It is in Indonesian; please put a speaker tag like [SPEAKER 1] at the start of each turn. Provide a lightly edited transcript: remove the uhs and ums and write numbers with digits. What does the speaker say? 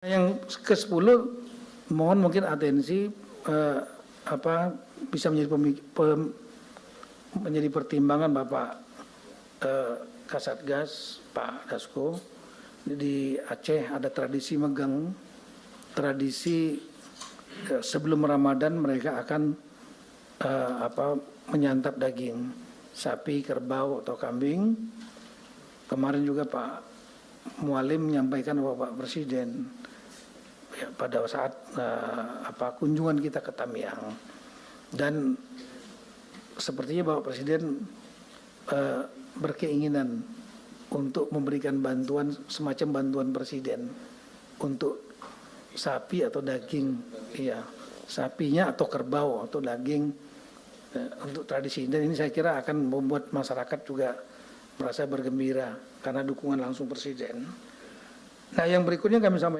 [SPEAKER 1] Yang ke-10 mohon mungkin atensi bisa menjadi pertimbangan Bapak Kasatgas Pak Dasko. Di Aceh ada tradisi megang, tradisi sebelum Ramadan mereka akan menyantap daging sapi, kerbau atau kambing. Kemarin juga Pak Mualim menyampaikan Bapak Presiden ya, pada saat kunjungan kita ke Tamiang, dan sepertinya Bapak Presiden berkeinginan untuk memberikan bantuan semacam bantuan Presiden untuk sapi atau daging, ya sapinya atau kerbau atau daging untuk tradisi. Dan ini saya kira akan membuat masyarakat juga merasa bergembira karena dukungan langsung Presiden. Nah, yang berikutnya kami sampaikan.